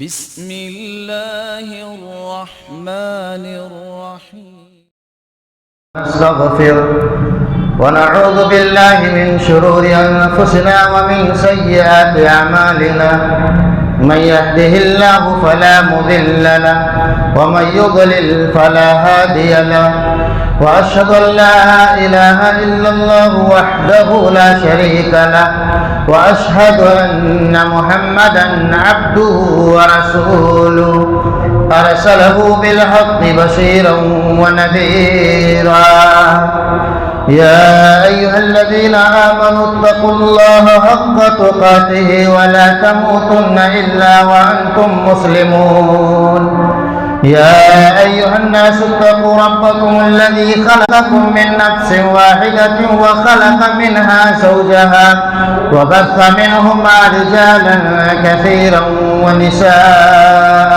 بسم الله الرحمن الرحيم. نستغفر ونعوذ بالله من شرور أنفسنا ومن سيئات أعمالنا، من يهده الله فلا مضل له ومن يضلل فلا هادي له، وأشهد أن لا إله إلا الله وحده لا شريك له، وأشهد أن محمدا عبده ورسوله أرسله بالحق بشيرا ونذيرا. يا أيها الذين آمنوا اتقوا الله حق تقاته ولا تموتن إلا وأنتم مسلمون. يا أيها الناس اتقوا ربكم الذي خلقكم من نفس واحدة وخلق منها زوجها وبث منهما رجالا كثيرا ونساء،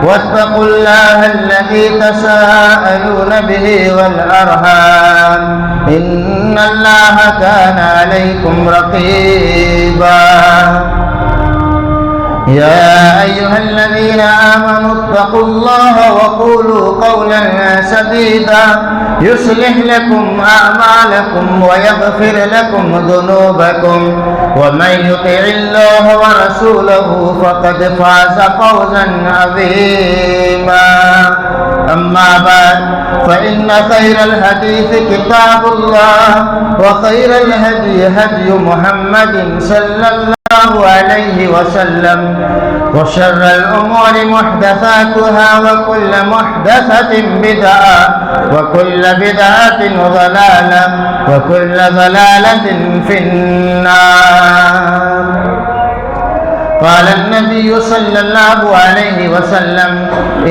واتقوا الله الذي تساءلون به والأرحام، إن الله كان عليكم رقيبا. يا أيها الذين آمنوا اتقوا الله وقولوا قولا سديدا يصلح لكم أعمالكم ويغفر لكم ذنوبكم، ومن يطع الله ورسوله فقد فاز فوزا عظيما. أما بعد، فإن خير الحديث كتاب الله، وخير الهدي هدي محمد صلى الله عليه وسلم، وشر الأمور محدثاتها، وكل محدثة بدعة، وكل بدعة ضلالة، وكل ضلالة في النار. قال النبي صلى الله عليه وسلم: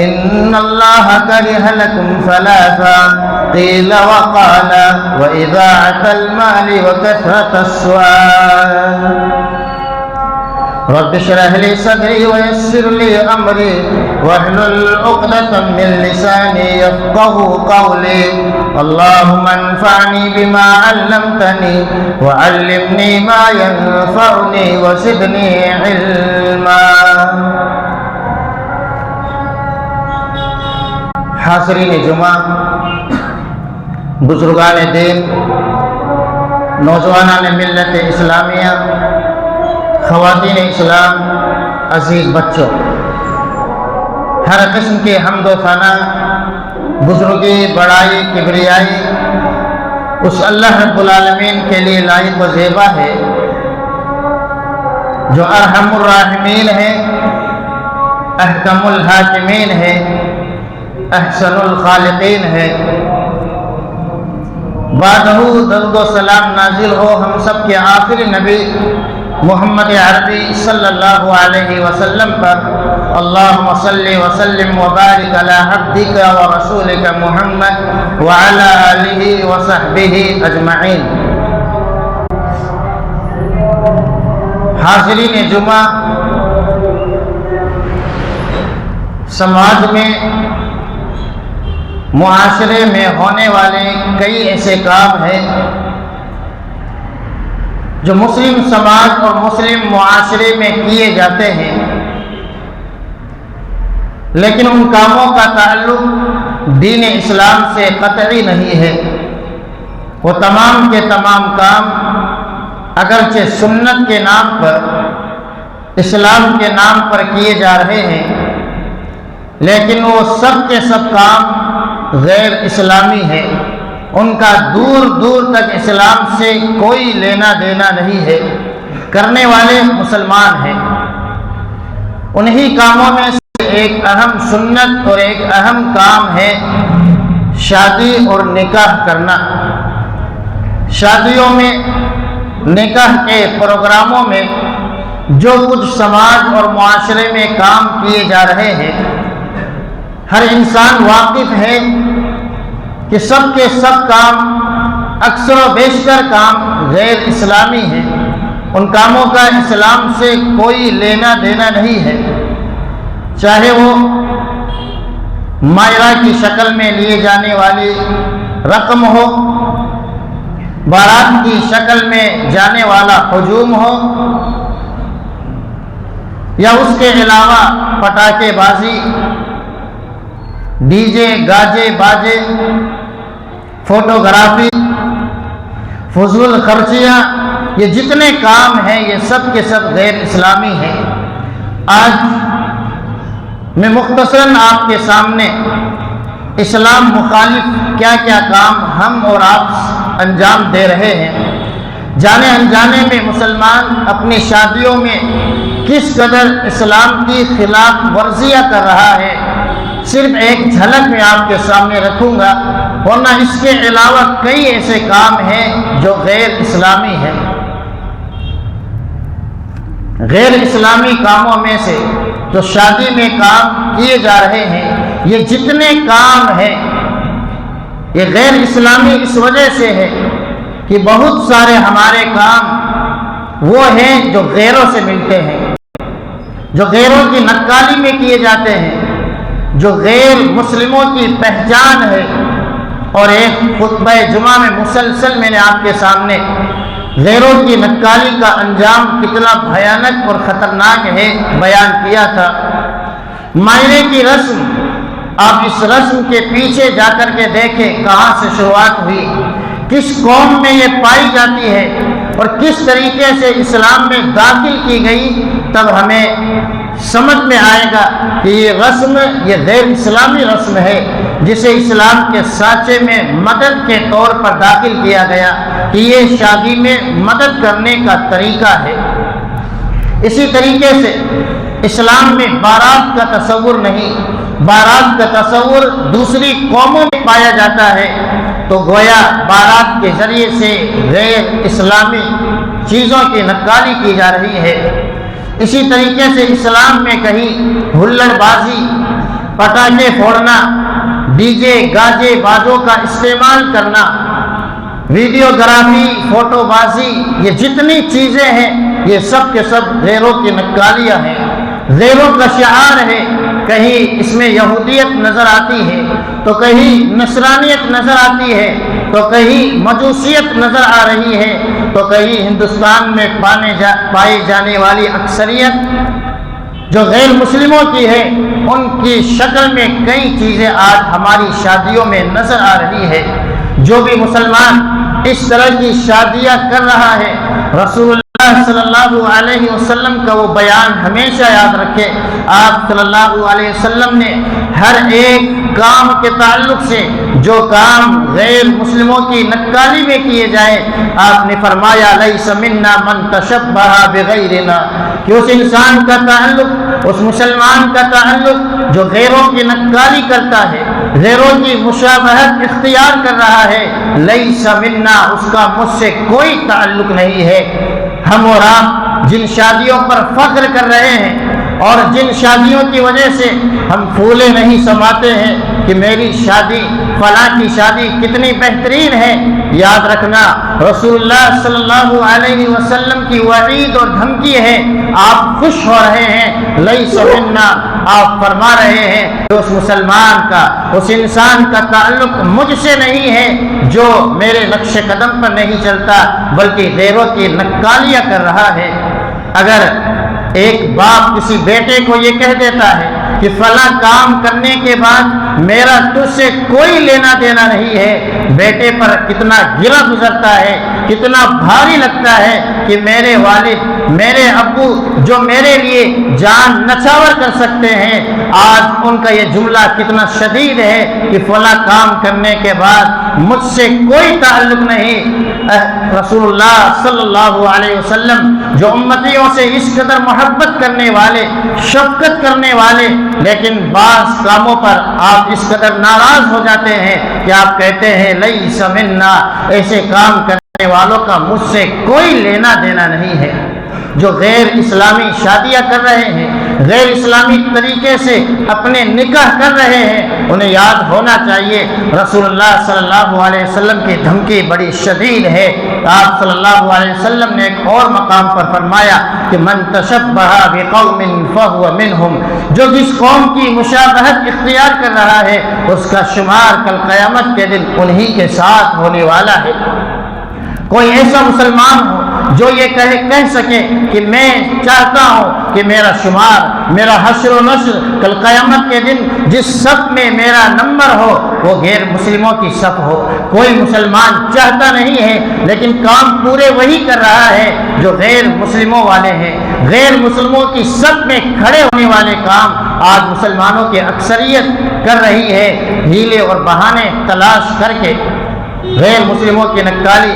إن الله كره لكم ثلاثا، قيل وقال: وإضاعة المال وكثرة السؤال. رب اشرح لي صدري ويسر لي أمري واحلل عقدة من لساني يفقهوا قولي. اللهم انفعني بما علمتني وعلمني ما ينفعني وزدني علما. حاضرین جمعہ، بزرگان دین، نوجوانان ملت اسلامیہ، خواتین اسلام، عزیز بچوں، ہر قسم کے حمد و ثنا، بزرگی، بڑائی، کبریائی اس اللہ رب العالمین کے لیے لائق و زیبا ہے جو ارحم الراحمین ہے، احکم الحاکمین ہے، احسن الخالقین ہے. بعدہ درود و سلام نازل ہو ہم سب کے آخری نبی محمد عربی صلی اللہ علیہ وسلم پر. اللہم صلی وسلم وبارک علی عبدک ورسولک محمد وعلی آلہ وصحبہ اجمعین. حاضرین جمعہ، سماج میں، معاشرے میں ہونے والے کئی ایسے کام ہیں جو مسلم سماج اور مسلم معاشرے میں کیے جاتے ہیں، لیکن ان کاموں کا تعلق دین اسلام سے قطعی نہیں ہے. وہ تمام کے تمام کام اگرچہ سنت کے نام پر، اسلام کے نام پر کیے جا رہے ہیں، لیکن وہ سب کے سب کام غیر اسلامی ہے. ان کا دور دور تک اسلام سے کوئی لینا دینا نہیں ہے. کرنے والے مسلمان ہیں. انہی کاموں میں سے ایک اہم سنت اور ایک اہم کام ہے شادی اور نکاح کرنا. شادیوں میں، نکاح کے پروگراموں میں جو کچھ سماج اور معاشرے میں کام کیے جا رہے ہیں، ہر انسان واقف ہے کہ سب کے سب کام، اکثر و بیشتر کام غیر اسلامی ہیں. ان کاموں کا اسلام سے کوئی لینا دینا نہیں ہے. چاہے وہ مائرہ کی شکل میں لیے جانے والی رقم ہو، بارات کی شکل میں جانے والا ہجوم ہو، یا اس کے علاوہ پٹاخے بازی، ڈی جے، گاجے باجے، فوٹوگرافی، فضول خرچیاں، یہ جتنے کام ہیں یہ سب کے سب غیر اسلامی ہیں۔ آج میں مختصراً آپ کے سامنے اسلام مخالف کیا کیا کام ہم اور آپ انجام دے رہے ہیں، جانے انجانے میں مسلمان اپنی شادیوں میں کس قدر اسلام کی خلاف ورزیاں کر رہا ہے، صرف ایک جھلک میں آپ کے سامنے رکھوں گا، ورنہ اس کے علاوہ کئی ایسے کام ہیں جو غیر اسلامی ہیں۔ غیر اسلامی کاموں میں سے جو شادی میں کام کیے جا رہے ہیں، یہ جتنے کام ہیں یہ غیر اسلامی اس وجہ سے ہے کہ بہت سارے ہمارے کام وہ ہیں جو غیروں سے ملتے ہیں، جو غیروں کی نقالی میں کیے جاتے ہیں، جو غیر مسلموں کی پہچان ہے۔ اور ایک خطبہ جمعہ میں مسلسل میں نے آپ کے سامنے غیروں کی نقالی کا انجام کتنا بھیانک اور خطرناک ہے بیان کیا تھا۔ معائنے کی رسم، آپ اس رسم کے پیچھے جا کر کے دیکھیں کہاں سے شروعات ہوئی، کس قوم میں یہ پائی جاتی ہے اور کس طریقے سے اسلام میں داخل کی گئی، تب ہمیں سمجھ میں آئے گا کہ یہ رسم یہ غیر اسلامی رسم ہے، جسے اسلام کے سانچے میں مدد کے طور پر داخل کیا گیا کہ یہ شادی میں مدد کرنے کا طریقہ ہے۔ اسی طریقے سے اسلام میں بارات کا تصور نہیں، بارات کا تصور دوسری قوموں میں پایا جاتا ہے، تو گویا بارات کے ذریعے سے غیر اسلامی چیزوں کی نقالی کی جا رہی ہے۔ اسی طریقے سے اسلام میں کہیں ہلڑ بازی، پٹاخے پھوڑنا، ڈی جے گاجے بازوں کا استعمال کرنا، ویڈیوگرافی، فوٹو بازی، یہ جتنی چیزیں ہیں یہ سب کے سب غیروں کی نقالیاں ہیں، غیروں کا شعار ہے۔ کہیں اس میں یہودیت نظر آتی ہے تو کہیں نصرانیت نظر آتی ہے تو کہیں مجوسیت نظر آ رہی ہے تو کہیں ہندوستان میں پائی جانے والی اکثریت جو غیر مسلموں کی ہے ان کی شکل میں کئی چیزیں آج ہماری شادیوں میں نظر آ رہی ہے۔ جو بھی مسلمان اس طرح کی شادیاں کر رہا ہے، رسول اللہ صلی اللہ علیہ وسلم کا وہ بیان ہمیشہ یاد رکھے۔ آپ صلی اللہ علیہ وسلم نے ہر ایک کام کے تعلق سے جو کام غیر مسلموں کی نقالی میں کیے جائیں، آپ نے فرمایا لیس منا من تشبہ بغیرنا، کہ اس انسان کا تعلق، اس مسلمان کا تعلق جو غیروں کی نقالی کرتا ہے، غیروں کی مشابہت اختیار کر رہا ہے، لیس منا، اس کا مجھ سے کوئی تعلق نہیں ہے۔ ہم اور آپ جن شادیوں پر فخر کر رہے ہیں اور جن شادیوں کی وجہ سے ہم پھولے نہیں سماتے ہیں کہ میری شادی فلاں کی شادی کتنی بہترین ہے، یاد رکھنا رسول اللہ صلی اللہ علیہ وسلم کی وعید اور دھمکی ہے۔ آپ خوش ہو رہے ہیں، لیس منا، آپ فرما رہے ہیں کہ اس مسلمان کا، اس انسان کا تعلق مجھ سے نہیں ہے جو میرے نقش قدم پر نہیں چلتا بلکہ غیروں کی نقالیاں کر رہا ہے۔ اگر ایک باپ کسی بیٹے کو یہ کہہ دیتا ہے کہ فلاں کام کرنے کے بعد میرا تجھ سے کوئی لینا دینا نہیں ہے، بیٹے پر کتنا گرا گزرتا ہے، کتنا بھاری لگتا ہے کہ میرے والد، میرے ابو جو میرے لیے جان نچھاور کر سکتے ہیں، آج ان کا یہ جملہ کتنا شدید ہے کہ فلاں کام کرنے کے بعد مجھ سے کوئی تعلق نہیں۔ رسول اللہ صلی اللہ علیہ وسلم جو امتیوں سے اس قدر محبت کرنے والے، شفقت کرنے والے، لیکن بعض کاموں پر آپ اس قدر ناراض ہو جاتے ہیں کہ آپ کہتے ہیں لیس منا، ایسے کام کرنے والوں کا مجھ سے کوئی لینا دینا نہیں ہے۔ جو غیر اسلامی شادیاں کر رہے ہیں، غیر اسلامی طریقے سے اپنے نکاح کر رہے ہیں، انہیں یاد ہونا چاہیے رسول اللہ صلی اللہ علیہ وسلم کی دھمکی بڑی شدید ہے۔ آپ صلی اللہ علیہ وسلم نے ایک اور مقام پر فرمایا کہ من تشبہ بقوم فہو منہم، جو جس قوم کی مشابہت اختیار کر رہا ہے اس کا شمار کل قیامت کے دن انہی کے ساتھ ہونے والا ہے۔ کوئی ایسا مسلمان ہو جو یہ کہہ سکے کہ میں چاہتا ہوں کہ میرا شمار، میرا حشر و نشر کل قیامت کے دن جس صف میں میرا نمبر ہو وہ غیر مسلموں کی صف ہو۔ کوئی مسلمان چاہتا نہیں ہے، لیکن کام پورے وہی کر رہا ہے جو غیر مسلموں والے ہیں۔ غیر مسلموں کی صف میں کھڑے ہونے والے کام آج مسلمانوں کی اکثریت کر رہی ہے، ہیلے اور بہانے تلاش کر کے۔ غیر مسلموں کی نکالی،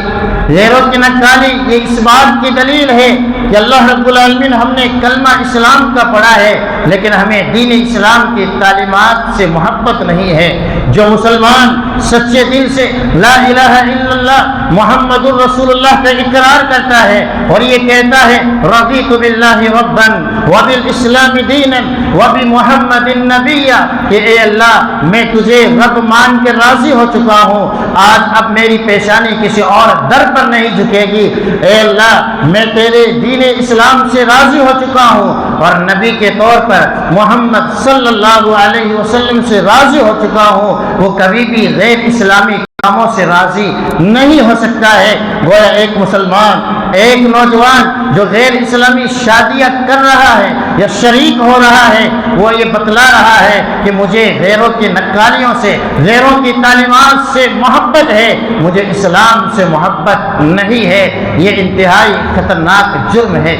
غیروں کی نکالی، یہ اس بات کی دلیل ہے کہ اللہ رب العالمین ہم نے کلمہ اسلام کا پڑھا ہے، لیکن ہمیں دین اسلام کی تعلیمات سے محبت نہیں ہے۔ جو مسلمان سچے دل سے لا الہ الا اللہ محمد الرسول اللہ کا اقرار کرتا ہے اور یہ کہتا ہے رضیت باللہ ربا وبالاسلام دینا وبمحمد نبیا، کہ اے اللہ میں تجھے رب مان کے راضی ہو چکا ہوں، آج اب میری پیشانی کسی اور در پر نہیں جھکے گی۔ اے اللہ میں تیرے دین اسلام سے راضی ہو چکا ہوں اور نبی کے طور پر محمد صلی اللہ علیہ وسلم سے راضی ہو چکا ہوں۔ وہ کبھی بھی غیر اسلامی کاموں سے راضی نہیں ہو سکتا ہے۔ گویا ایک مسلمان، ایک نوجوان جو غیر اسلامی شادیاں کر رہا ہے یا شریک ہو رہا ہے، وہ یہ بتلا رہا ہے کہ مجھے غیروں کی نکالیوں سے، غیروں کی تعلیمات سے محبت ہے، مجھے اسلام سے محبت نہیں ہے۔ یہ انتہائی خطرناک جرم ہے۔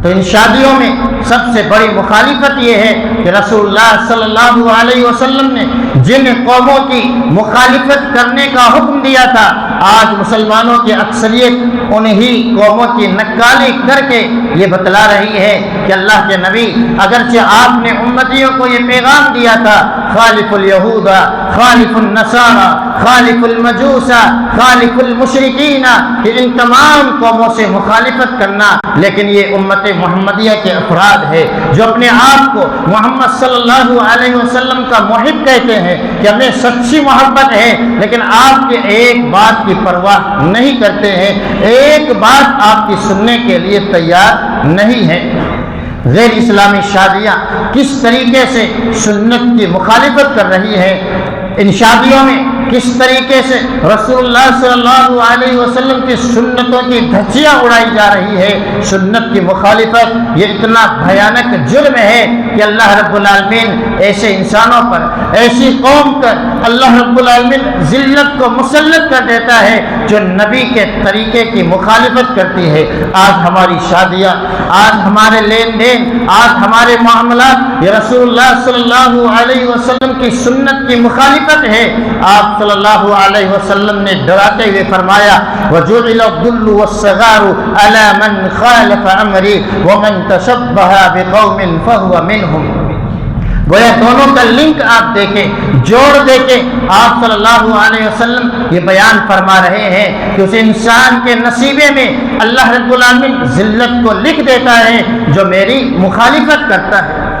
تو ان شادیوں میں سب سے بڑی مخالفت یہ ہے کہ رسول اللہ صلی اللہ علیہ وسلم نے جن قوموں کی مخالفت کرنے کا حکم دیا تھا، آج مسلمانوں کی اکثریت انہی قوموں کی نکالی کر کے یہ بتلا رہی ہے کہ اللہ کے نبی اگرچہ آپ نے امتیوں کو یہ پیغام دیا تھا خالف الیہود خالف النصارى خالف المجوس خالف المشرکین، کہ ان تمام قوموں سے مخالفت کرنا، لیکن یہ امت محمدیہ کے افراد ہے جو اپنے آپ کو محمد صلی اللہ علیہ وسلم کا محب کہتے ہیں کہ ہمیں سچی محبت ہے، لیکن آپ کے ایک بات کی پرواہ نہیں کرتے ہیں، ایک بات آپ کی سننے کے لیے تیار نہیں ہے۔ غیر اسلامی شادیاں کس طریقے سے سنت کی مخالفت کر رہی ہے، ان شادیوں میں کس طریقے سے رسول اللہ صلی اللہ علیہ وسلم کی سنتوں کی دھجیاں اڑائی جا رہی ہے۔ سنت کی مخالفت یہ اتنا بھیانک جرم ہے کہ اللہ رب العالمین ایسے انسانوں پر، ایسی قوم پر اللہ رب العالمین ذلت کو مسلط کر دیتا ہے جو نبی کے طریقے کی مخالفت کرتی ہے۔ آج ہماری شادیاں، آج ہمارے لین دین، آج ہمارے معاملات یہ رسول اللہ صلی اللہ علیہ وسلم کی سنت کی مخالفت ہے۔ آپ صلی اللہ علیہ وسلم نے ڈراتے ہوئے فرمایا وَجُعِلَ الذُّلُّ وَالصِّغَارُ عَلَى مَنْ خَالَفَ أَمْرِي وَمَنْ تَشَبَّهَ بِقَوْمٍ فَهُوَ مِنْهُمْ۔ گویا دونوں کا لنک آپ دیکھیں، جوڑ دیکھیں، آپ صلی اللہ علیہ وسلم یہ بیان فرما رہے ہیں کہ اس انسان کے نصیبے میں اللہ رب العالمین ذلت کو لکھ دیتا ہے جو میری مخالفت کرتا ہے،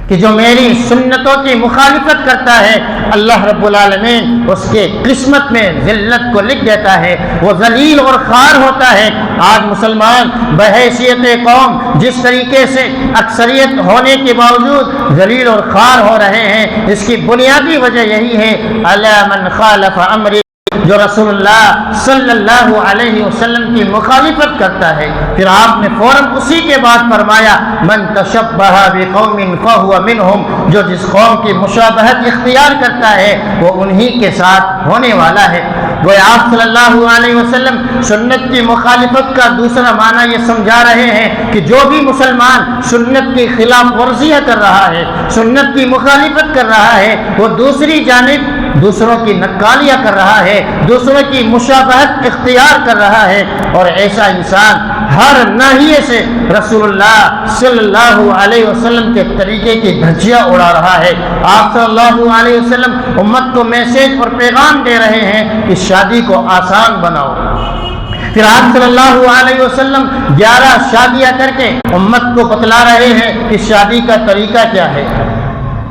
کہ جو میری سنتوں کی مخالفت کرتا ہے اللہ رب العالمین اس کے قسمت میں ذلت کو لکھ دیتا ہے، وہ ذلیل اور خوار ہوتا ہے۔ آج مسلمان بحیثیت قوم جس طریقے سے اکثریت ہونے کے باوجود ذلیل اور خوار ہو رہے ہیں، اس کی بنیادی وجہ یہی ہے الی من خالف امری، جو رسول اللہ صلی اللہ علیہ وسلم کی مخالفت کرتا ہے۔ پھر آپ نے فوراً اسی کے بعد فرمایا من تشبہ بقوم فہو منہم، جو جس قوم کی مشابہت اختیار کرتا ہے وہ انہی کے ساتھ ہونے والا ہے۔ گویا آپ صلی اللہ علیہ وسلم سنت کی مخالفت کا دوسرا معنی یہ سمجھا رہے ہیں کہ جو بھی مسلمان سنت کی خلاف ورزیاں کر رہا ہے، سنت کی مخالفت کر رہا ہے، وہ دوسری جانب دوسروں کی نکالیاں کر رہا ہے، دوسروں کی مشابہت اختیار کر رہا ہے، اور ایسا انسان ہر ناحیے سے رسول اللہ صلی اللہ علیہ وسلم کے طریقے کی دھجیاں اڑا رہا ہے۔ آپ صلی اللہ علیہ وسلم امت کو میسج اور پیغام دے رہے ہیں کہ شادی کو آسان بناؤ۔ پھر آپ صلی اللہ علیہ وسلم 11 شادیاں کر کے امت کو بتلا رہے ہیں کہ شادی کا طریقہ کیا ہے۔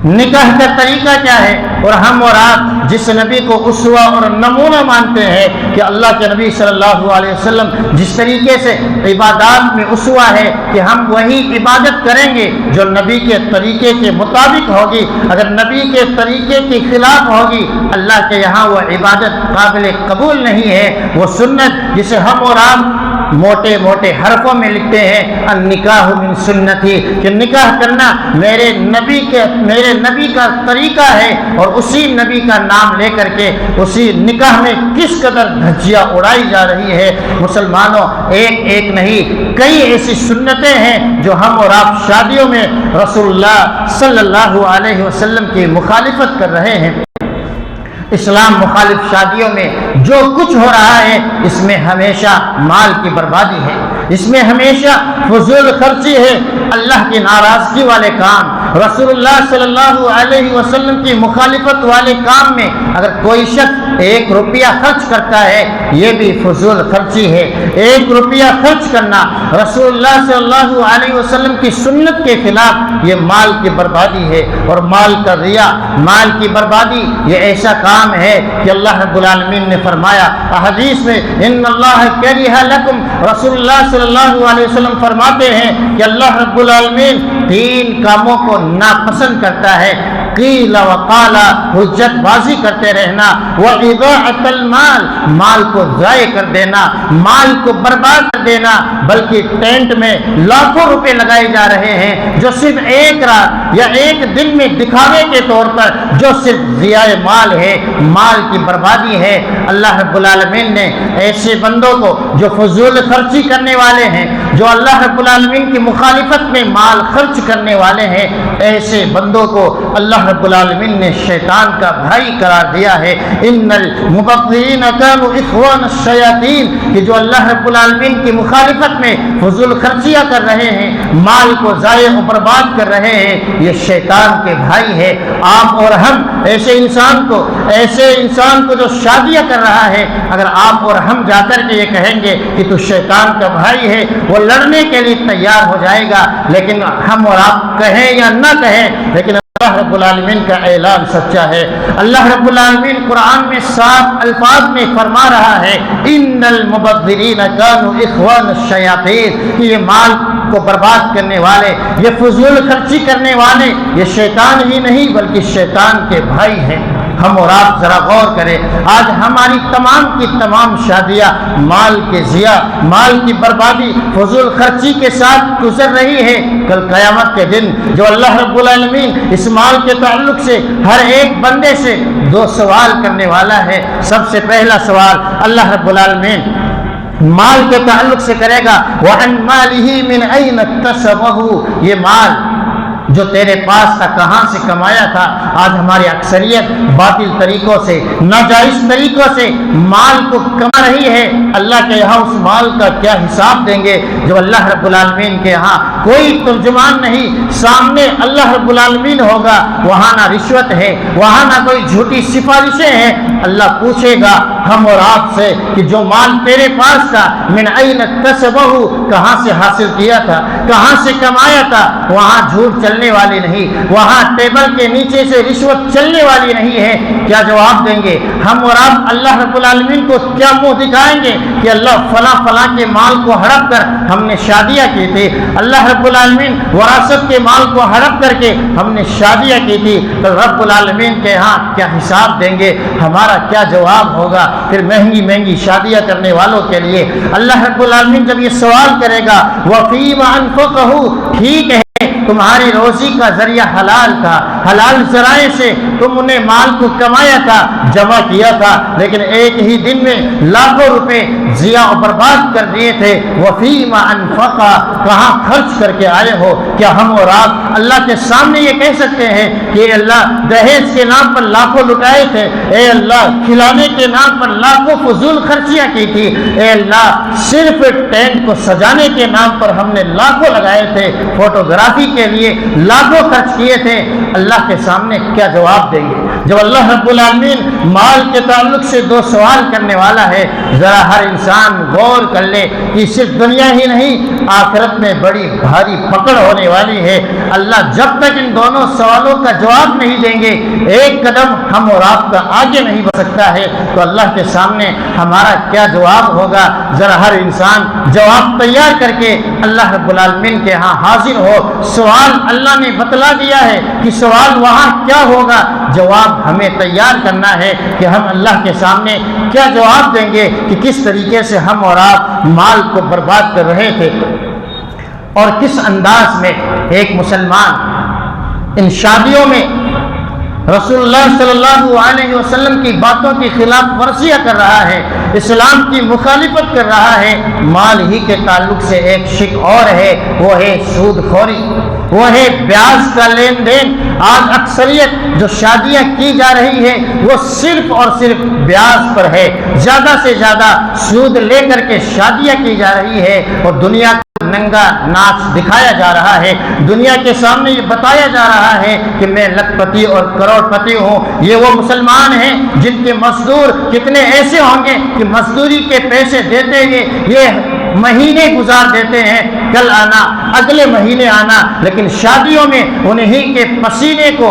نکاح کا طریقہ کیا ہے، اور ہم اور آپ جس نبی کو اسوہ اور نمونہ مانتے ہیں کہ اللہ کے نبی صلی اللہ علیہ وسلم جس طریقے سے عبادات میں اسوہ ہے کہ ہم وہی عبادت کریں گے جو نبی کے طریقے کے مطابق ہوگی، اگر نبی کے طریقے کے خلاف ہوگی اللہ کے یہاں وہ عبادت قابل قبول نہیں ہے۔ وہ سنت جسے ہم اور آپ موٹے موٹے حرفوں میں لکھتے ہیں النکاح من سنتی، کہ نکاح کرنا میرے نبی کا طریقہ ہے، اور اسی نبی کا نام لے کر کے اسی نکاح میں کس قدر دھجیاں اڑائی جا رہی ہے۔ مسلمانوں، ایک نہیں کئی ایسی سنتیں ہیں جو ہم اور آپ شادیوں میں رسول اللہ صلی اللہ علیہ وسلم کی مخالفت کر رہے ہیں۔ اسلام مخالف شادیوں میں جو کچھ ہو رہا ہے اس میں ہمیشہ مال کی بربادی ہے، اس میں ہمیشہ فضول خرچی ہے، اللہ کی ناراضگی والے کام، رسول اللہ صلی اللہ علیہ وسلم کی مخالفت والے کام میں اگر کوئی شخص 1 روپیہ خرچ کرتا ہے یہ بھی فضول خرچی ہے۔ 1 روپیہ خرچ کرنا رسول اللہ صلی اللہ علیہ وسلم کی سنت کے خلاف یہ مال کی بربادی ہے، اور مال کا ضیاع، مال کی بربادی یہ ایسا کام ہے کہ اللہ رب العالمین نے فرمایا حدیث میں ان اللہ کرہ لکم، رسول اللہ صلی اللہ علیہ وسلم فرماتے ہیں کہ اللہ رب العالمین 3 کاموں کو ناپسند کرتا ہے، قیل وقال، حجت بازی کرتے رہنا، واضاعۃ المال، مال کو ضائع کر دینا، مال کو برباد کر دینا، بلکہ ٹینٹ میں لاکھوں روپے لگائے جا رہے ہیں جو صرف 1 رات یا 1 دن میں دکھاوے کے طور پر، جو صرف ضیاء مال ہے، مال کی بربادی ہے۔ اللہ رب العالمین نے ایسے بندوں کو جو فضول خرچی کرنے والے ہیں، جو اللہ رب العالمین کی مخالفت میں مال خرچ کرنے والے ہیں، ایسے بندوں کو اللہ رب العالمین نے شیطان کا بھائی قرار دیا ہے۔ ان المبذرین کانوا اخوان الشیاطین، کہ جو اللہ رب العالمین کی مخالفت میں فضول خرچیاں کر رہے ہیں، مال کو ضائع و برباد کر رہے ہیں، یہ شیطان کے بھائی ہے۔ آپ اور ہم ایسے انسان کو جو شادیاں کر رہا ہے، اگر آپ اور ہم جا کر کے یہ کہیں گے کہ تو شیطان کا بھائی ہے، وہ لڑنے کے لیے تیار ہو جائے گا، لیکن ہم اور آپ کہیں یا نہ کہیں، لیکن اللہ رب العالمین کا اعلان سچا ہے۔ اللہ رب العالمین قرآن میں 7 الفاظ میں فرما رہا ہے ان المبذرین کانوا اخوان الشیاطین، کہ یہ مال کو برباد کرنے والے، یہ فضول خرچی کرنے والے، یہ شیطان ہی نہیں بلکہ شیطان کے بھائی ہیں۔ ہم اور آپ ذرا غور کریں، آج ہماری تمام کی تمام شادیاں مال کے ضیاع، مال کی بربادی، فضول خرچی کے ساتھ گزر رہی ہے۔ کل قیامت کے دن جو اللہ رب العالمین اس مال کے تعلق سے ہر ایک بندے سے 2 سوال کرنے والا ہے۔ سب سے پہلا سوال اللہ رب العالمین مال کے تعلق سے کرے گا، وَعَنْ مَالِهِ مِنْ أَيْنَ اكْتَسَبَهُ، یہ مال جو تیرے پاس تھا کہاں سے کمایا تھا۔ آج ہماری اکثریت باطل طریقوں سے، ناجائز طریقوں سے مال کو کما رہی ہے۔ اللہ کے یہاں اس مال کا کیا حساب دیں گے جو اللہ رب العالمین کے یہاں کوئی ترجمان نہیں، سامنے اللہ رب العالمین ہوگا، وہاں نہ رشوت ہے، وہاں نہ کوئی جھوٹی سفارشیں ہیں۔ اللہ پوچھے گا ہم اور آپ سے کہ جو مال تیرے پاس تھا من این اکتسبہ، کہاں سے حاصل کیا تھا، کہاں سے کمایا تھا۔ وہاں جھوٹ چلنے والی نہیں، وہاں ٹیبل کے نیچے سے رشوت چلنے والی نہیں ہے۔ کیا جواب دیں گے ہم اور آپ اللہ رب العالمین کو؟ کیا منہ دکھائیں گے کہ اللہ فلاں کے مال کو ہڑپ کر ہم نے شادیاں کی تھی، اللہ رب العالمین وراثت کے مال کو ہڑپ کر کے ہم نے شادیاں کی تھی، تو رب العالمین کے ہاں کیا حساب دیں گے؟ ہمارا کیا جواب ہوگا؟ پھر مہنگی شادیاں کرنے والوں کے لیے اللہ رب العالمین جب یہ سوال کرے گا وَفِيمَ أَنفَقَهُ، ٹھیک ہے تمہاری روزی کا ذریعہ حلال تھا، حلال ذرائع سے تم نے مال کو کمایا تھا، جمع کیا تھا، لیکن ایک ہی دن میں لاکھوں روپے ضیاع و برباد کر دیے تھے۔ وَفِيمَ أَنفَقَ، کہاں خرچ کر کے آئے ہو؟ کیا ہم اور آپ اللہ کے سامنے یہ کہہ سکتے ہیں کہ اے اللہ دہیج کے نام پر لاکھوں لٹائے تھے، اے اللہ کھلانے کے نام پر لاکھوں فضول خرچیاں کی تھی، اے اللہ صرف ٹینٹ کو سجانے کے نام پر ہم نے لاکھوں لگائے تھے، فوٹوگرافی کے لیے لاکھوں خرچ کیے تھے، اللہ کے سامنے کیا جواب دیں گے؟ جب اللہ رب العالمین مال کے تعلق سے دو سوال کرنے والا ہے، ذرا ہر انسان غور کر لے کہ صرف دنیا ہی نہیں، آخرت میں بڑی بھاری پکڑ ہونے والی ہے۔ اللہ جب تک ان دونوں سوالوں کا جواب نہیں دیں گے، ایک قدم ہم اور آپ کا آگے نہیں بڑھ سکتا ہے۔ تو اللہ کے سامنے ہمارا کیا جواب ہوگا؟ ذرا ہر انسان جواب تیار کر کے اللہ رب العالمین کے ہاں حاضر ہو۔ سوال اللہ نے بتلا دیا ہے کہ سوال وہاں کیا ہوگا، جواب ہمیں تیار کرنا ہے کہ ہم اللہ کے سامنے کیا جواب دیں گے کہ کس طریقے سے ہم اور آپ مال کو برباد کر رہے تھے اور کس انداز میں ایک مسلمان ان شادیوں میں رسول اللہ صلی اللہ علیہ وسلم کی باتوں کی خلاف ورزیاں کر رہا ہے، اسلام کی مخالفت کر رہا ہے۔ مال ہی کے تعلق سے ایک شک اور ہے، وہ ہے سود خوری، وہ ہے بیاج کا لین دین۔ آج اکثریت جو شادیاں کی جا رہی ہے وہ صرف اور صرف بیاج پر ہے، زیادہ سے زیادہ سود لے کر کے شادیاں کی جا رہی ہے اور دنیا ننگا ناچ دکھایا جا رہا ہے۔ دنیا کے سامنے یہ بتایا جا رہا ہے کہ میں لکھ پتی اور کروڑ پتی ہوں۔ یہ وہ مسلمان ہیں جن کے مزدور کتنے ایسے ہوں گے کہ مزدوری کے پیسے دیتے ہوئے یہ مہینے گزار دیتے ہیں، کل آنا اگلے مہینے آنا، لیکن شادیوں میں انہی کے پسینے کو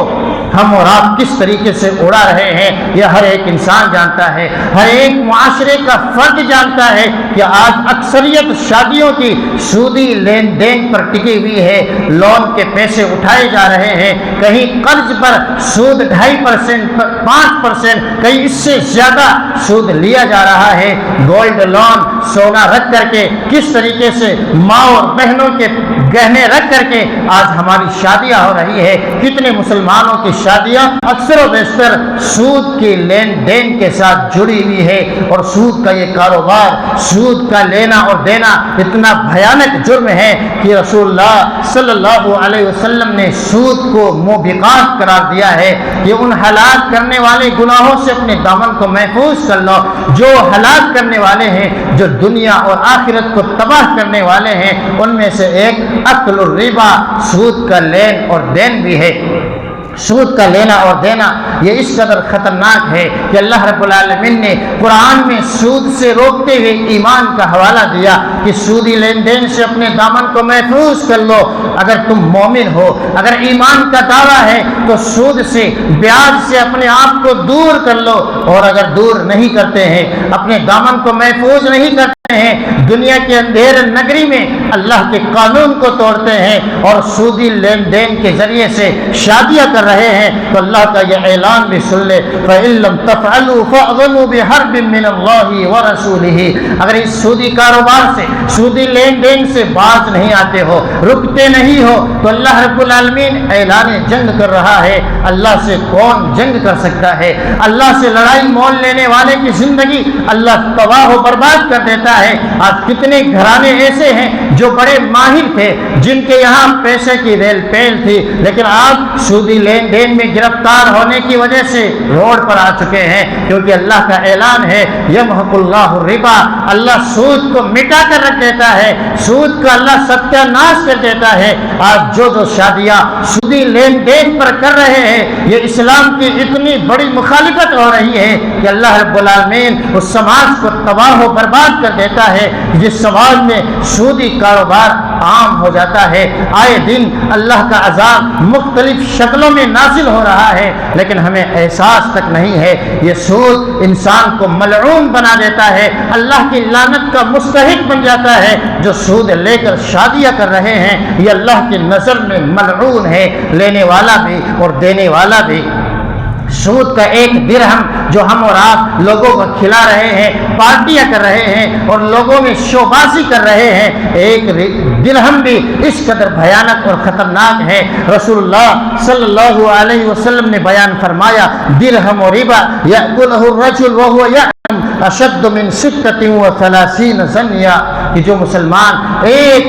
ہم اور آپ کس طریقے سے اڑا رہے ہیں یہ ہر ایک انسان جانتا ہے، ہر ایک معاشرے کا فرد جانتا ہے کہ آج اکثریت شادیوں کی سودی لین دین پر ٹکی ہوئی ہے۔ لون کے پیسے اٹھائے جا رہے ہیں، کہیں قرض پر سود 2.5%، 5%، کہیں اس سے زیادہ سود لیا جا رہا ہے۔ گولڈ لون، سونا رکھ کر کے کس طریقے سے ماں اور بہنوں کے گہنے رکھ کر کے آج ہماری شادیاں ہو رہی ہے۔ کتنے مسلمانوں کی شادیاں اکثر و بیشتر سود کی لین دین کے ساتھ جڑی ہوئی ہے، اور سود کا یہ کاروبار، سود کا لینا اور دینا اتنا بھیانک جرم ہے کہ رسول اللہ صلی اللہ علیہ وسلم نے سود کو موبقات قرار دیا ہے کہ ان ہلاک کرنے والے گناہوں سے اپنے دامن کو محفوظ کر لو جو ہلاک کرنے والے ہیں، جو دنیا اور آخرت کو تباہ کرنے والے ہیں۔ ان میں سے ایک اکل الربا، سود کا لین اور دین بھی ہے۔ سود کا لینا اور دینا یہ اس قدر خطرناک ہے کہ اللہ رب العالمین نے قرآن میں سود سے روکتے ہوئے ایمان کا حوالہ دیا کہ سودی لین دین سے اپنے دامن کو محفوظ کر لو۔ اگر تم مومن ہو، اگر ایمان کا دعویٰ ہے تو سود سے، بیاج سے اپنے آپ کو دور کر لو، اور اگر دور نہیں کرتے ہیں، اپنے دامن کو محفوظ نہیں کرتے ہیں، دنیا کے اندھیر نگری میں اللہ کے قانون کو توڑتے ہیں اور سودی لین دین کے ذریعے سے شادیاں کر رہے ہیں، تو اللہ کا یہ اعلان بھی سن لے، فَإِن لَّمْ تَفْعَلُوا فَأْذَنُوا بِحَرْبٍ مِّنَ اللَّهِ وَرَسُولِهِ۔ اگر اس سودی کاروبار سے، سودی لین دین سے باز نہیں آتے ہو، رکتے نہیں ہو، تو اللہ رب العالمین اعلان جنگ کر رہا ہے۔ اللہ سے کون جنگ کر سکتا ہے؟ اللہ سے لڑائی مول لینے والے کی زندگی اللہ تباہ و برباد کر دیتا ہے۔ آج کتنے گھرانے ایسے ہیں جو بڑے ماہر تھے، جن کے یہاں پیسے کی ریل پیل تھی، لیکن آج سودی لین دین میں گرفتار ہونے کی وجہ سے روڈ پر آ چکے ہیں، کیونکہ اللہ کا اعلان ہے یمحق اللہ الربا، اللہ سود کو مٹا کر رکھ دیتا ہے، سود کا اللہ ستیہ ناش کر دیتا ہے۔ آج جو شادیاں سودی لین دین پر کر رہے ہیں، یہ اسلام کی اتنی بڑی مخالفت ہو رہی ہے کہ اللہ رب العالمین اس سماج کو تباہ و برباد کر دیتا ہے جس سماج میں سودی کاروبار عام ہو جاتا ہے۔ آئے دن اللہ کا عذاب مختلف شکلوں میں نازل ہو رہا ہے، لیکن ہمیں احساس تک نہیں ہے۔ یہ سود انسان کو ملعون بنا دیتا ہے، اللہ کی لعنت کا مستحق بن جاتا ہے۔ جو سود لے کر شادیاں کر رہے ہیں یہ اللہ کی نظر میں ملعون ہے، لینے والا بھی اور دینے والا بھی۔ سود کا ایک درہم جو ہم اور آپ لوگوں کو کھلا رہے ہیں، پارٹیاں کر رہے ہیں اور لوگوں میں شوبازی کر رہے ہیں، ایک درہم بھی اس قدر بھیانک اور خطرناک ہے۔ رسول اللہ صلی اللہ علیہ وسلم نے بیان فرمایا درہم و ربا یأکلہ الرجل وہو یعلم اشد من 36 زنیہ، کہ جو مسلمان ایک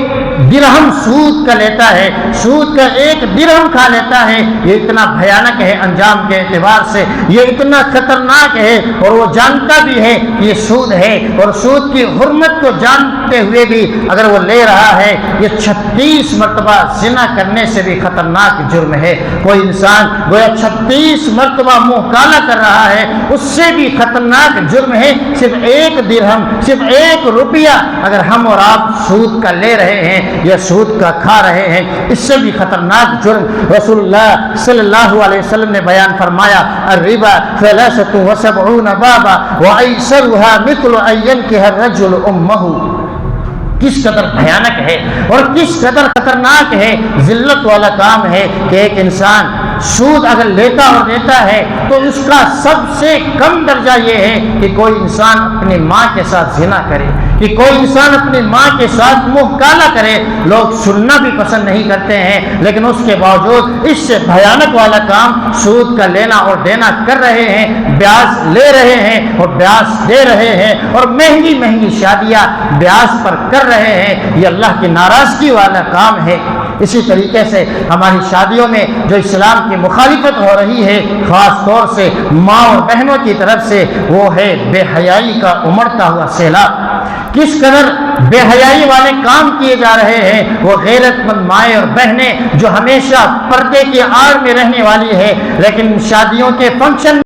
درہم سود کا لیتا ہے، سود کا 1 درہم کھا لیتا ہے، یہ اتنا بھیانک ہے انجام کے اعتبار سے، یہ اتنا خطرناک ہے، اور وہ جانتا بھی ہے کہ یہ سود ہے، اور سود کی حرمت کو جانتے ہوئے بھی اگر وہ لے رہا ہے، یہ 36 مرتبہ زنا کرنے سے بھی خطرناک جرم ہے۔ کوئی انسان گویا 36 مرتبہ منہ کالا کر رہا ہے، اس سے بھی خطرناک جرم ہے۔ صرف 1 درہم، صرف 1 روپیہ اگر ہم اور آپ سود کا لے رہے ہیں یا سود کا کھا رہے ہیں، اس سے بھی خطرناک جرم رسول اللہ صلی اللہ علیہ وسلم نے بیان فرمایا، الربا 73 بابا وایسرها مثل ان ينكح الرجل امه۔ کس قدر بھیانک ہے اور کس قدر خطرناک ہے، ذلت والا کام ہے کہ ایک انسان سود اگر لیتا اور دیتا ہے تو اس کا سب سے کم درجہ یہ ہے کہ کوئی انسان اپنی ماں کے ساتھ زنا کرے، کہ کوئی انسان اپنی ماں کے ساتھ منہ کالا کرے۔ لوگ سننا بھی پسند نہیں کرتے ہیں، لیکن اس کے باوجود اس سے بھیانک والا کام سود کا لینا اور دینا کر رہے ہیں، بیاج لے رہے ہیں اور بیاج دے رہے ہیں، اور مہنگی مہنگی شادیاں بیاج پر کر رہے ہیں۔ یہ اللہ کی ناراضگی والا کام ہے۔ اسی طریقے سے ہماری شادیوں میں جو اسلام کی مخالفت ہو رہی ہے، خاص طور سے ماں اور بہنوں کی طرف سے، وہ ہے بے حیائی کا امڑتا ہوا سیلاب۔ کس قدر بے حیائی والے کام کیے جا رہے ہیں۔ وہ غیرت مند مائیں اور بہنیں جو ہمیشہ پردے کی آڑ میں رہنے والی ہے، لیکن شادیوں کے فنکشن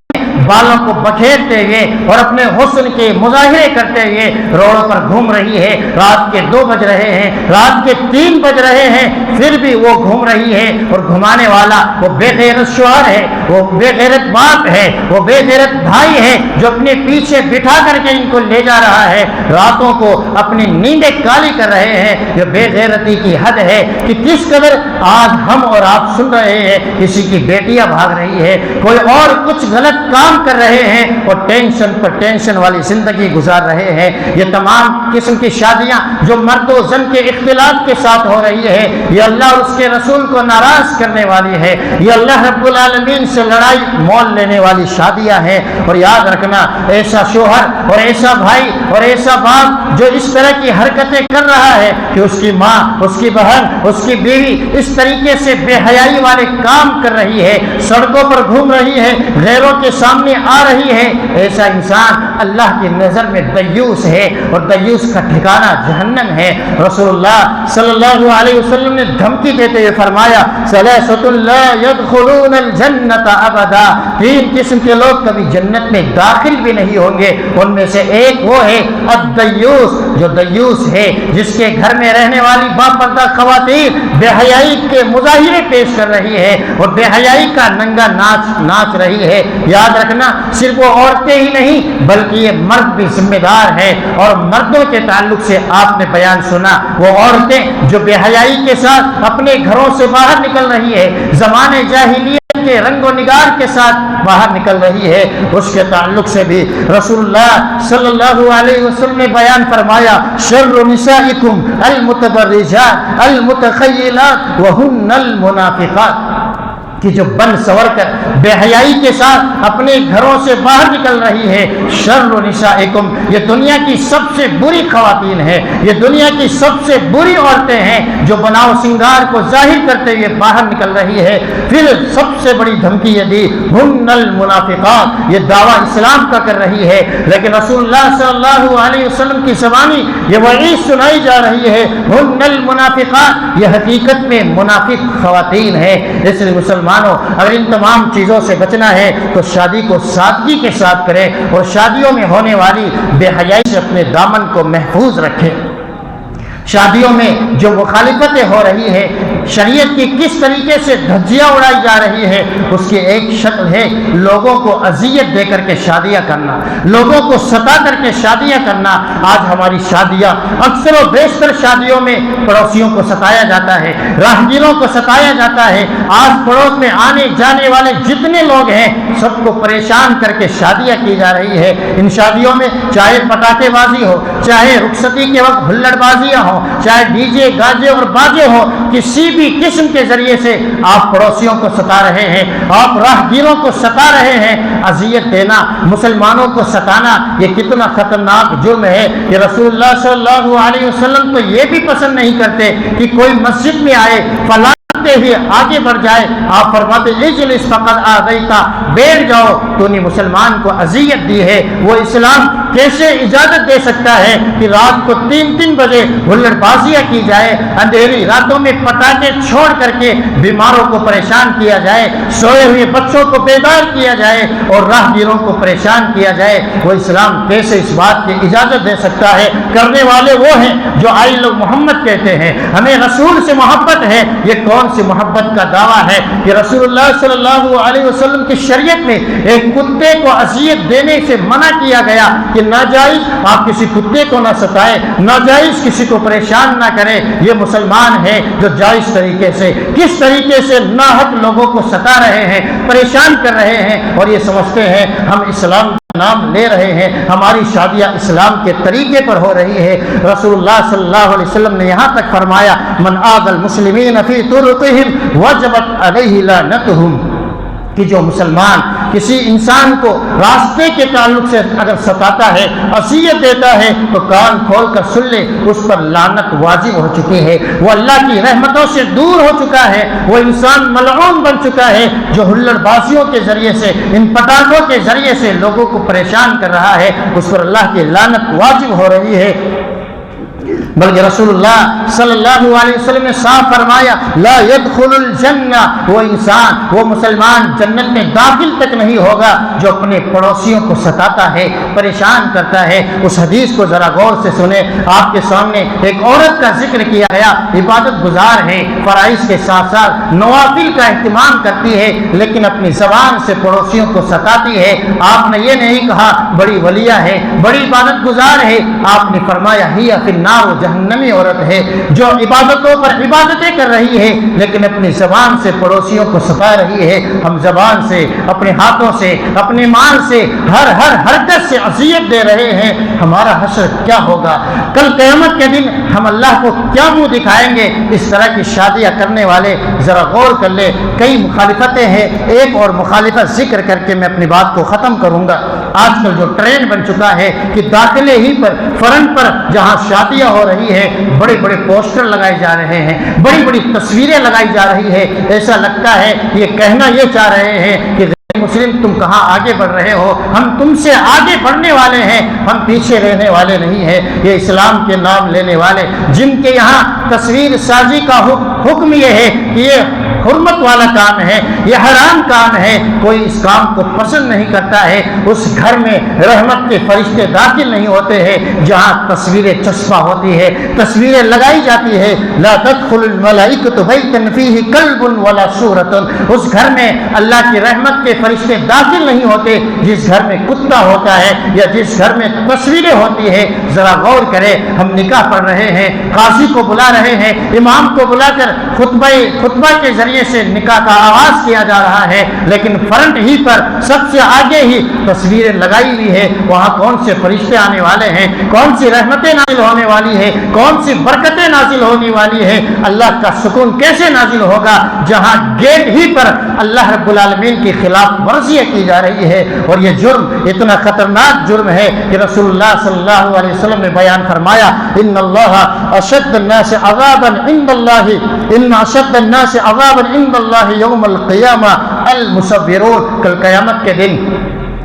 بالوں کو بکھیرتے ہوئے اور اپنے حسن کے مظاہرے کرتے ہوئے روڈوں پر گھوم رہی ہے۔ رات کے 2 بج رہے ہیں، رات کے 3 بج رہے ہیں، پھر بھی وہ گھوم رہی ہے، اور گھمانے والا وہ بے غیرت شوہر ہے، وہ بے غیرت باپ ہے، وہ بے غیرت بھائی ہے جو اپنے پیچھے بٹھا کر کے ان کو لے جا رہا ہے، راتوں کو اپنی نیندیں کالی کر رہے ہیں۔ یہ بے غیرتی کی حد ہے کہ کس قدر آج ہم اور آپ سن رہے ہیں کسی کی بیٹیاں بھاگ رہی ہے، کوئی اور کچھ غلط کام کر رہے ہیں اور ٹینشن پر ٹینشن والی زندگی گزار رہے ہیں۔ یہ تمام قسم کی شادیاں جو مرد و زن کے اختلاط کے ساتھ ہو رہی ہے، یہ اللہ اور اس کے رسول کو ناراض کرنے والی ہے، یہ اللہ رب العالمین سے لڑائی مول لینے والی شادیاں ہیں۔ اور یاد رکھنا، ایسا شوہر اور ایسا بھائی اور ایسا باپ جو اس طرح کی حرکتیں کر رہا ہے کہ اس کی ماں، اس کی بہن، اس کی بیوی اس طریقے سے بے حیائی والے کام کر رہی ہے، سڑکوں پر گھوم رہی ہے، غیروں کے سامنے آ رہی ہے، ایسا انسان اللہ کی نظر میں دیوس ہے، اور دیوس کا ٹھکانہ جہنم ہے۔ رسول اللہ صلی اللہ علیہ وسلم نے دھمکی دیتے ہوئے فرمایا، ثلاثۃ لا يدخلون الجنۃ ابدا، 3 قسم کے لوگ کبھی جنت میں داخل بھی نہیں ہوں گے۔ ان میں سے ایک وہ ہے الدیوس، جو دیوس ہے، جس کے گھر میں رہنے والی باپردہ خواتین بے حیائی کے مظاہرے پیش کر رہی ہے اور بے حیائی کا ننگا ناچ رہی ہے۔ یاد رکھنا، صرف وہ عورتیں ہی نہیں بلکہ یہ مرد بھی ذمہ دار ہے۔ اور مردوں کے تعلق سے آپ نے بیان سنا، وہ عورتیں جو بے حیائی کے ساتھ اپنے گھروں سے باہر نکل رہی ہے، زمانے جاہلیت کے رنگ و نگار کے ساتھ باہر نکل رہی ہے، اس کے تعلق سے بھی رسول اللہ صلی اللہ علیہ وسلم نے بیان فرمایا، شر نسائکم المتبرجات المتخیلات وہن المنافقات، کہ جو بن سور کر بے حیائی کے ساتھ اپنے گھروں سے باہر نکل رہی ہے۔ شر نسائکم، یہ دنیا کی سب سے بری خواتین ہیں، یہ دنیا کی سب سے بری عورتیں ہیں جو بناؤ سنگار کو ظاہر کرتے ہوئے باہر نکل رہی ہے۔ پھر سب سے بڑی دھمکی یہ دی، ہن المنافقات، یہ دعویٰ اسلام کا کر رہی ہے، لیکن رسول اللہ صلی اللہ علیہ وسلم کی زبانی یہ وعید سنائی جا رہی ہے، ہن المنافقات، یہ حقیقت میں منافق خواتین ہیں۔ اس لیے مسلمان اگر ان تمام چیزوں سے بچنا ہے تو شادی کو سادگی کے ساتھ کریں اور شادیوں میں ہونے والی بے حیائی سے اپنے دامن کو محفوظ رکھیں۔ شادیوں میں جو مخالفتیں ہو رہی ہے، شریعت کی کس طریقے سے دھجیاں اڑائی جا رہی ہے، اس کی ایک شکل ہے لوگوں کو اذیت دے کر کے شادیاں کرنا، لوگوں کو ستا کر کے شادیاں کرنا۔ آج ہماری شادیاں اکثر و بیشتر شادیوں میں پڑوسیوں کو ستایا جاتا ہے، راہگیروں کو ستایا جاتا ہے، آس پڑوس میں آنے جانے والے جتنے لوگ ہیں سب کو پریشان کر کے شادیاں کی جا رہی ہے۔ ان شادیوں میں چاہے پٹاخے بازی ہو، چاہے رخصتی کے وقت ہلڑ بازیاں ہوں، چاہے ڈی جے گاجے اور باجے ہوں، کسی بھی قسم کے ذریعے سے آپ پڑوسیوں کو ستا رہے ہیں، آپ راہگیروں کو ستا رہے ہیں۔ اذیت دینا، مسلمانوں کو ستانا، یہ کتنا خطرناک جرم ہے کہ رسول اللہ صلی اللہ علیہ وسلم تو یہ بھی پسند نہیں کرتے کہ کوئی مسجد میں آئے فلاں ہی آگے بڑھ جائے۔ آپ فرماتے اجلس فقد آذیتا، بیٹھ جاؤ، تو نے مسلمان کو اذیت دی ہے۔ وہ اسلام کیسے اجازت دے سکتا ہے کہ رات کو 3 بجے ہلڑ بازیاں کی جائے، اندھیری راتوں میں پٹاخے چھوڑ کر کے بیماروں کو پریشان کیا جائے، سوئے ہوئے بچوں کو بیدار کیا جائے اور راہگیروں کو پریشان کیا جائے؟ وہ اسلام کیسے اس بات کی اجازت دے سکتا ہے؟ کرنے والے وہ ہیں جو آئی لو محمد کہتے ہیں، ہمیں رسول سے محبت ہے۔ یہ کون سی محبت کا دعویٰ ہے کہ رسول اللہ صلی اللہ علیہ وسلم کی شریعت میں ایک کتے کو اذیت دینے سے منع کیا گیا کہ ناجائز آپ کسی کتے کو نہ ستائے، ناجائز کسی کو پریشان نہ کرے۔ یہ مسلمان ہے جو جائز طریقے سے کس طریقے سے ناحق لوگوں کو ستا رہے ہیں، پریشان کر رہے ہیں، اور یہ سمجھتے ہیں ہم اسلام نام لے رہے ہیں، ہماری شادیاں اسلام کے طریقے پر ہو رہی ہے۔ رسول اللہ صلی اللہ علیہ وسلم نے یہاں تک فرمایا من آذى المسلمین فی طرقهم وجبت علیہ لعنتهم، کہ جو مسلمان کسی انسان کو راستے کے تعلق سے اگر ستاتا ہے، اذیت دیتا ہے، تو کان کھول کر سن لے، اس پر لعنت واجب ہو چکی ہے، وہ اللہ کی رحمتوں سے دور ہو چکا ہے، وہ انسان ملعون بن چکا ہے جو ہلڑ بازیوں کے ذریعے سے، ان پٹاخوں کے ذریعے سے لوگوں کو پریشان کر رہا ہے، اس پر اللہ کی لعنت واجب ہو رہی ہے۔ بلکہ رسول اللہ صلی اللہ علیہ وسلم نے صاف فرمایا لا يدخل الجنہ، وہ انسان، وہ مسلمان جنت میں داخل تک نہیں ہوگا جو اپنے پڑوسیوں کو ستاتا ہے، پریشان کرتا ہے۔ اس حدیث کو ذرا غور سے سنیں۔ آپ کے سامنے ایک عورت کا ذکر کیا گیا، عبادت گزار ہے، فرائض کے ساتھ ساتھ نوافل کا اہتمام کرتی ہے، لیکن اپنی زبان سے پڑوسیوں کو ستاتی ہے۔ آپ نے یہ نہیں کہا بڑی ولیہ ہے، بڑی عبادت گزار ہے، آپ نے فرمایا ہی فی النار، جہنمی عورت ہے جو عبادتوں پر عبادتیں کر رہی ہے لیکن اپنی زبان سے پڑوسیوں کو ستا رہی ہے۔ ہم زبان سے، اپنے ہاتھوں سے، اپنے مال سے، ہر حرکت سے اذیت دے رہے ہیں۔ ہمارا حشر کیا ہوگا؟ کل قیامت کے دن ہم اللہ کو کیا منہ دکھائیں گے؟ اس طرح کی شادیاں کرنے والے ذرا غور کر لے۔ کئی مخالفتیں ہیں، ایک اور مخالفت ذکر کر کے میں اپنی بات کو ختم کروں گا۔ آج کل جو ٹرینڈ بن چکا ہے کہ داخلے ہی پر، فرنٹ پر جہاں شادیاں ہو رہی ہے، بڑے بڑے پوسٹر لگائے جا رہے ہیں، بڑی بڑی تصویریں لگائی جا رہی ہے۔ ایسا لگتا ہے یہ کہنا یہ چاہ رہے ہیں کہ مسلم تم کہاں آگے بڑھ رہے ہو، ہم تم سے آگے بڑھنے والے ہیں، ہم پیچھے رہنے والے نہیں ہیں۔ یہ اسلام کے نام لینے والے جن کے یہاں تصویر سازی کا حکم یہ ہے کہ یہ حرمت والا کام ہے، یہ حرام کام ہے، کوئی اس کام کو پسند نہیں کرتا ہے، اس گھر میں رحمت کے فرشتے داخل نہیں ہوتے ہیں جہاں تصویریں چسپاں ہوتی ہے، تصویریں لگائی جاتی ہے۔ لا تدخل الملائکۃ بیتا فیہ کلب ولا صورۃ، اس گھر میں اللہ کی رحمت کے فرشتے داخل نہیں ہوتے جس گھر میں کتا ہوتا ہے یا جس گھر میں تصویریں ہوتی ہے۔ ذرا غور کریں، ہم نکاح پڑھ رہے ہیں، قاضی کو بلا رہے ہیں، امام کو بلا کر خطبہ کے ذریعے سے نکاح کا آغاز کیا جا رہا ہے، لیکن فرنٹ ہی پر سب سے آگے ہی تصویریں لگائی ہوئی ہے۔ وہاں کون سے فرشتے آنے والے ہیں، کون سی رحمتیں نازل ہونے والی ہے، کون سی برکتیں نازل ہونے والی ہے؟ اللہ کا سکون کیسے نازل ہوگا جہاں گیٹ ہی پر اللہ رب العالمین کی خلاف ورزیاں کی جا رہی ہے؟ اور یہ جرم اتنا خطرناک جرم ہے کہ رسول اللہ صلی اللہ علیہ وسلم نے بیان فرمایا ان اللہ اشد الناس عذابا عند اللہ، ان اشد الناس عذابا عند اللہ یوم القیامہ المصورون، کل قیامت کے دن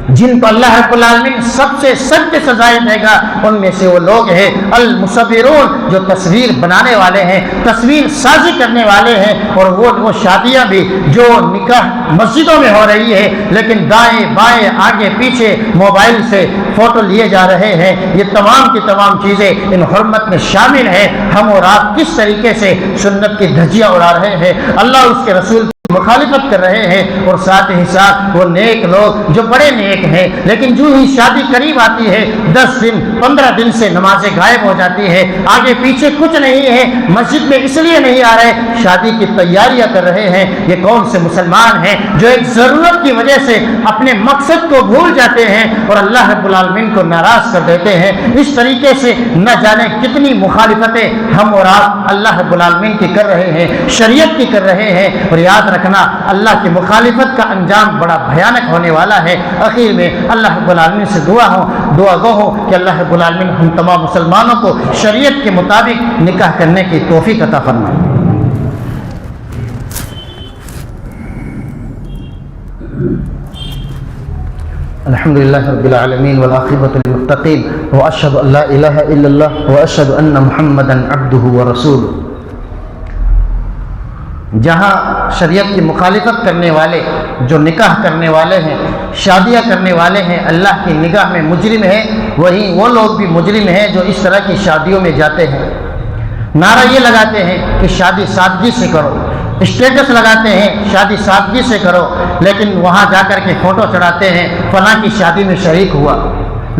جن کو اللہ رب العالمین سب سے سخت سزائیں دے گا ان میں سے وہ لوگ ہیں المصورون، جو تصویر بنانے والے ہیں، تصویر سازی کرنے والے ہیں۔ اور وہ شادیاں بھی جو نکاح مسجدوں میں ہو رہی ہے لیکن دائیں بائیں آگے پیچھے موبائل سے فوٹو لیے جا رہے ہیں، یہ تمام کی تمام چیزیں ان حرمت میں شامل ہیں۔ ہم اور آپ کس طریقے سے سنت کی دھجیاں اڑا رہے ہیں، اللہ اس کے رسول مخالفت کر رہے ہیں، اور ساتھ ہی ساتھ وہ نیک لوگ جو بڑے نیک ہیں لیکن جو ہی شادی قریب آتی ہے 10 دن 15 دن سے نمازیں غائب ہو جاتی ہے، آگے پیچھے کچھ نہیں ہے، مسجد میں اس لیے نہیں آ رہے شادی کی تیاریاں کر رہے ہیں۔ یہ کون سے مسلمان ہیں جو ایک ضرورت کی وجہ سے اپنے مقصد کو بھول جاتے ہیں اور اللہ رب العالمین کو ناراض کر دیتے ہیں؟ اس طریقے سے نہ جانے کتنی مخالفتیں ہم اور آپ اللہ رب العالمین کی کر رہے ہیں، شریعت کی کر رہے ہیں، اور یاد رکھنا اللہ کی مخالفت کا انجام بڑا بھیانک ہونے والا ہے۔ اخیر میں اللہ رب العالمین سے دعا گو ہو کہ اللہ رب العالمین ہم تمام مسلمانوں کو شریعت کے مطابق نکاح کرنے کی توفیق عطا فرمائے۔ الحمد للہ رب العالمین والعاقبۃ للمتقین واشهد ان لا الہ الا اللہ واشهد ان محمدا عبدہ ورسولہ۔ جہاں شریعت کی مخالفت کرنے والے جو نکاح کرنے والے ہیں، شادیاں کرنے والے ہیں، اللہ کی نگاہ میں مجرم ہیں، وہیں وہ لوگ بھی مجرم ہیں جو اس طرح کی شادیوں میں جاتے ہیں۔ نعرہ یہ لگاتے ہیں کہ شادی سادگی سے کرو، اسٹیٹس لگاتے ہیں شادی سادگی سے کرو، لیکن وہاں جا کر کے فوٹو چڑھاتے ہیں فلاں کی شادی میں شریک ہوا۔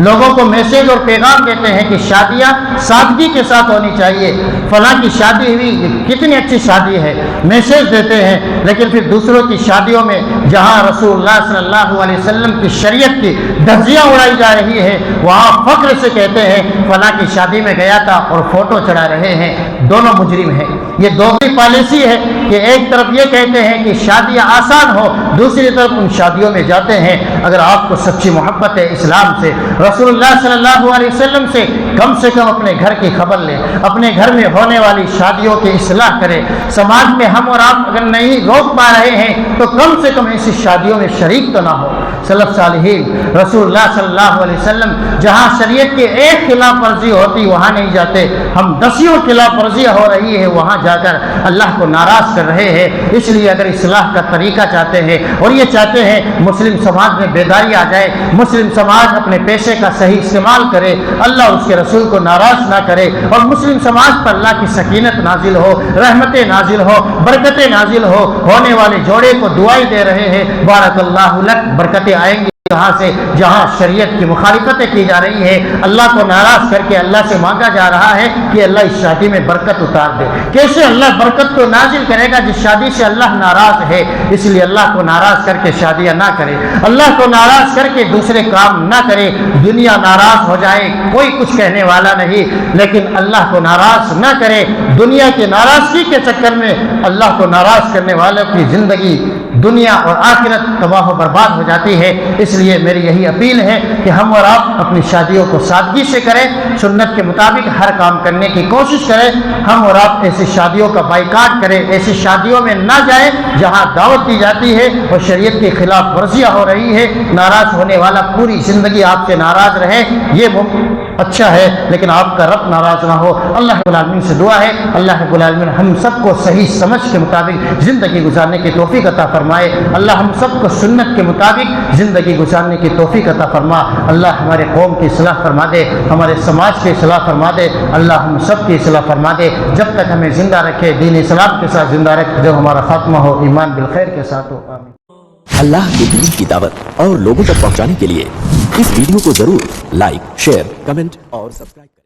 لوگوں کو میسیج اور پیغام دیتے ہیں کہ شادیاں سادگی کے ساتھ ہونی چاہیے، فلاں کی شادی ہوئی کتنی اچھی شادی ہے، میسیج دیتے ہیں، لیکن پھر دوسروں کی شادیوں میں جہاں رسول اللہ صلی اللہ علیہ وسلم کی شریعت کی دھجیاں اڑائی جا رہی ہے وہاں فخر سے کہتے ہیں فلاں کی شادی میں گیا تھا اور فوٹو چڑھا رہے ہیں۔ دونوں مجرم ہیں۔ یہ دوہری پالیسی ہے کہ ایک طرف یہ کہتے ہیں کہ شادیاں آسان ہو، دوسری طرف ان شادیوں میں جاتے ہیں۔ اگر آپ کو سچی محبت ہے اسلام سے، رسول اللہ صلی اللہ علیہ وسلم سے کم اپنے گھر کی خبر لیں، اپنے گھر میں ہونے والی شادیوں کی اصلاح کریں۔ سماج میں ہم اور آپ اگر نہیں روک پا رہے ہیں تو کم ایسی شادیوں میں شریک تو نہ ہو۔ سلف صالحین رسول اللہ صلی اللہ علیہ وسلم جہاں شریعت کی ایک خلاف ورزی ہوتی وہاں نہیں جاتے، ہم 10 خلاف ورزیاں ہو رہی ہے وہاں جا کر اللہ کو ناراض کر رہے ہیں۔ اس لیے اگر اصلاح کا طریقہ چاہتے ہیں اور یہ چاہتے ہیں مسلم سماج میں بیداری آ جائے، مسلم سماج اپنے پیسے کا صحیح استعمال کرے، اللہ اور اس کے رسول کو ناراض نہ کرے، اور مسلم سماج پر اللہ کی سکینت نازل ہو، رحمتیں نازل ہو، برکتیں نازل ہو، ہونے والے جوڑے کو دعائیں دے رہے ہیں بارک اللہ لک، برکتیں آئیں گی کہاں سے؟ جہاں شریعت کی مخالفتیں کی جا رہی ہے، اللہ کو ناراض کر کے اللہ سے مانگا جا رہا ہے کہ اللہ اس شادی میں برکت اتار دے۔ کیسے اللہ برکت کو نازل کرے گا جس شادی سے اللہ ناراض ہے؟ اس لیے اللہ کو ناراض کر کے شادیاں نہ کرے، اللہ کو ناراض کر کے دوسرے کام نہ کرے۔ دنیا ناراض ہو جائے کوئی کچھ کہنے والا نہیں، لیکن اللہ کو ناراض نہ کرے۔ دنیا کی ناراضگی کے چکر میں اللہ کو ناراض کرنے والوں کی زندگی دنیا اور آخرت تباہ و برباد ہو جاتی ہے۔ اس لیے میری یہی اپیل ہے کہ ہم اور آپ اپنی شادیوں کو سادگی سے کریں، سنت کے مطابق ہر کام کرنے کی کوشش کریں۔ ہم اور آپ ایسی شادیوں کا بائیکاٹ کریں، ایسی شادیوں میں نہ جائیں جہاں دعوت دی جاتی ہے اور شریعت کی خلاف ورزیاں ہو رہی ہے۔ ناراض ہونے والا پوری زندگی آپ سے ناراض رہے یہ اچھا ہے، لیکن آپ کا رب ناراض نہ ہو۔ اللہ رب العالمین سے دعا ہے اللہ رب العالمین ہم سب کو صحیح سمجھ کے مطابق زندگی گزارنے کی توفیق عطا فرمائے۔ اللہ ہم سب کو سنت کے مطابق زندگی گزارنے کی توفیق عطا فرما۔ اللہ ہمارے قوم کی اصلاح فرما دے، ہمارے سماج کی اصلاح فرما دے، اللہ ہم سب کی اصلاح فرما دے۔ جب تک ہمیں زندہ رکھے دین اسلام کے ساتھ زندہ رکھ، جب ہمارا خاتمہ ہو ایمان بالخیر کے ساتھ ہو، آمین۔ اللہ کے دین کی دعوت اور لوگوں تک پہنچانے کے لیے اس ویڈیو کو ضرور لائک، شیئر، کمنٹ اور سبسکرائب